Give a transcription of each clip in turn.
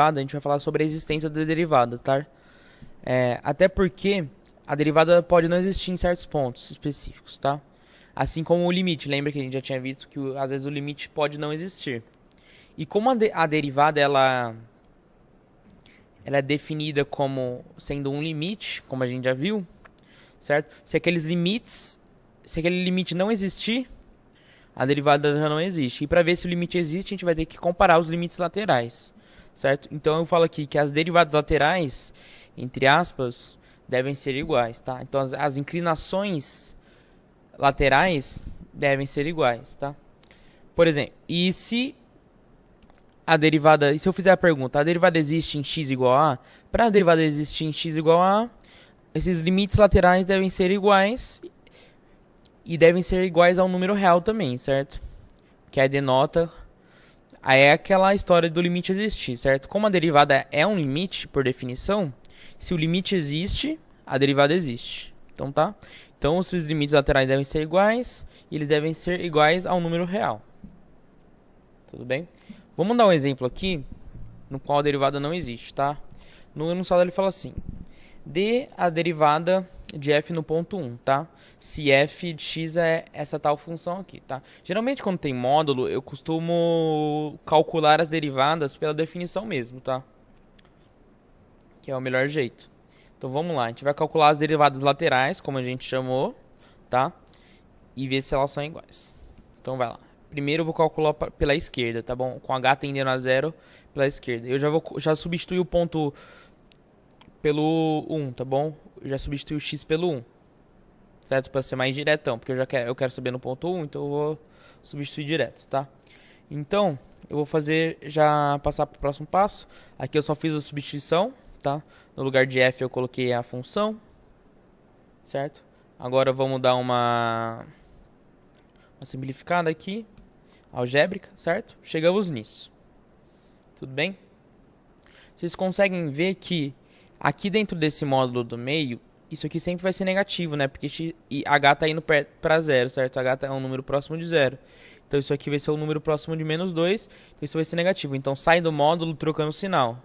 a gente vai falar sobre a existência da derivada, tá? Até porque a derivada pode não existir em certos pontos específicos, tá? Assim como o limite, lembra que a gente já tinha visto que às vezes o limite pode não existir. E como a derivada ela é definida como sendo um limite, como a gente já viu, certo? Se aquele limite não existir, a derivada já não existe. E para ver se o limite existe, a gente vai ter que comparar os limites laterais, certo? Então eu falo aqui que as derivadas laterais, entre aspas, devem ser iguais, tá? Então as inclinações laterais devem ser iguais, tá? Por exemplo, e se eu fizer a pergunta, a derivada existe em x igual a? Para a derivada existir em x igual a, esses limites laterais devem ser iguais e devem ser iguais ao número real também, certo? Que aí denota, aí é aquela história do limite existir, certo? Como a derivada é um limite, por definição, se o limite existe, a derivada existe. Então, tá? Então, esses limites laterais devem ser iguais e eles devem ser iguais ao número real. Tudo bem? Vamos dar um exemplo aqui no qual a derivada não existe, tá? No enunciado ele fala assim: dê a derivada de f no ponto 1, tá? Se f de x é essa tal função aqui, tá? Geralmente quando tem módulo, eu costumo calcular as derivadas pela definição mesmo, tá? Que é o melhor jeito. Então vamos lá, a gente vai calcular as derivadas laterais, como a gente chamou, tá? E ver se elas são iguais. Então vai lá. Primeiro eu vou calcular pela esquerda, tá bom? Com h tendendo a zero pela esquerda. Eu já substituí o ponto pelo 1, tá bom? Eu já substituí o x pelo 1. Certo? Para ser mais diretão, porque eu quero saber no ponto 1, então eu vou substituir direto, tá? Então, eu vou passar para o próximo passo. Aqui eu só fiz a substituição, tá? No lugar de f eu coloquei a função, certo? Agora vamos dar uma simplificada aqui, algébrica, certo? Chegamos nisso. Tudo bem? Vocês conseguem ver que aqui dentro desse módulo do meio, isso aqui sempre vai ser negativo, né? Porque h está indo para zero, certo? H é um número próximo de zero. Então isso aqui vai ser um número próximo de menos 2, então isso vai ser negativo. Então sai do módulo trocando o sinal,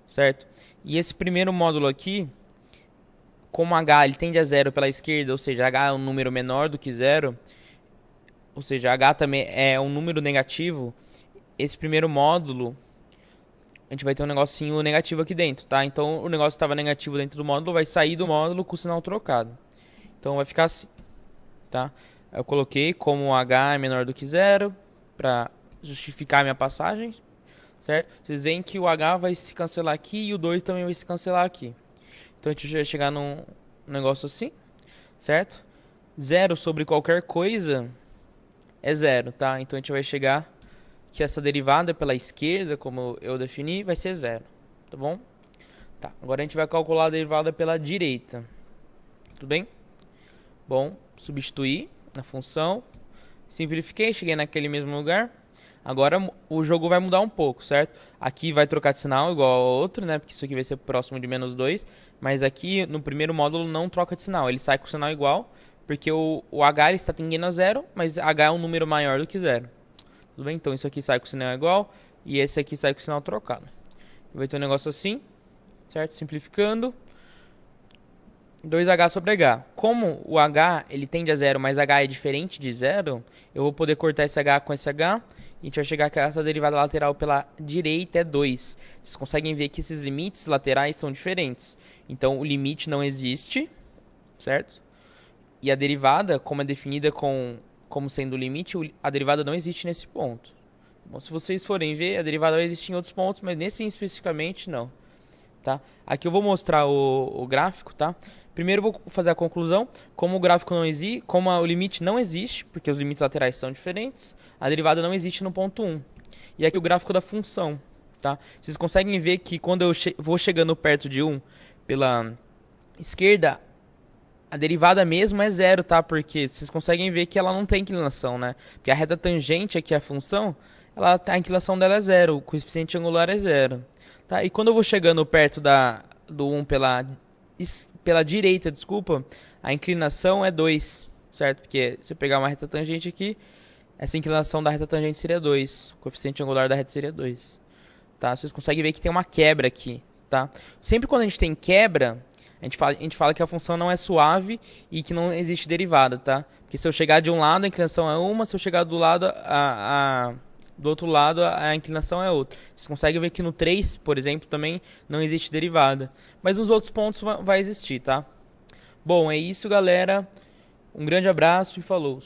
certo? E esse primeiro módulo aqui, como h ele tende a zero pela esquerda, ou seja, h é um número menor do que zero, ou seja, h também é um número negativo, esse primeiro módulo, a gente vai ter um negocinho negativo aqui dentro, tá? Então o negócio que estava negativo dentro do módulo vai sair do módulo com o sinal trocado. Então vai ficar assim, tá? Eu coloquei como h é menor do que zero, para justificar a minha passagem, certo? Vocês veem que o h vai se cancelar aqui e o 2 também vai se cancelar aqui. Então a gente vai chegar num negócio assim, certo? Zero sobre qualquer coisa é zero, tá? Então a gente vai chegar que essa derivada pela esquerda, como eu defini, vai ser zero, tá bom? Tá, agora a gente vai calcular a derivada pela direita, tudo bem? Bom, substituir na função, simplifiquei, cheguei naquele mesmo lugar. Agora o jogo vai mudar um pouco, certo? Aqui vai trocar de sinal igual ao outro, né? Porque isso aqui vai ser próximo de menos 2. Mas aqui no primeiro módulo não troca de sinal, ele sai com o sinal igual, porque o h está tendendo a zero, mas h é um número maior do que zero. Tudo bem? Então isso aqui sai com o sinal igual e esse aqui sai com o sinal trocado. Vai ter um negócio assim, certo? Simplificando. 2h sobre h. Como o h ele tende a zero, mas h é diferente de zero, eu vou poder cortar esse h com esse h. E a gente vai chegar que essa derivada lateral pela direita é 2. Vocês conseguem ver que esses limites laterais são diferentes. Então o limite não existe, certo? E a derivada, como é definida como sendo o limite, a derivada não existe nesse ponto. Bom, se vocês forem ver, a derivada vai existir em outros pontos, mas nesse especificamente não. Tá? Aqui eu vou mostrar o gráfico, tá? Primeiro eu vou fazer a conclusão. Como o gráfico não existe, como o limite não existe, porque os limites laterais são diferentes, a derivada não existe no ponto 1. E aqui o gráfico da função, tá? Vocês conseguem ver que quando eu vou chegando perto de 1 pela esquerda, a derivada mesmo é zero, tá? Porque vocês conseguem ver que ela não tem inclinação, né? Porque a reta tangente aqui, a função, a inclinação dela é zero, o coeficiente angular é zero. Tá? E quando eu vou chegando perto do 1 pela direita, desculpa, a inclinação é 2, certo? Porque se eu pegar uma reta tangente aqui, essa inclinação da reta tangente seria 2, o coeficiente angular da reta seria 2. tá? Vocês conseguem ver que tem uma quebra aqui, tá? Sempre quando a gente tem quebra, a gente fala que a função não é suave e que não existe derivada, tá? Porque se eu chegar de um lado, a inclinação é uma, se eu chegar do lado, do outro lado, a inclinação é outra. Vocês conseguem ver que no 3, por exemplo, também não existe derivada. Mas nos outros pontos vai existir, tá? Bom, é isso, galera. Um grande abraço e falou!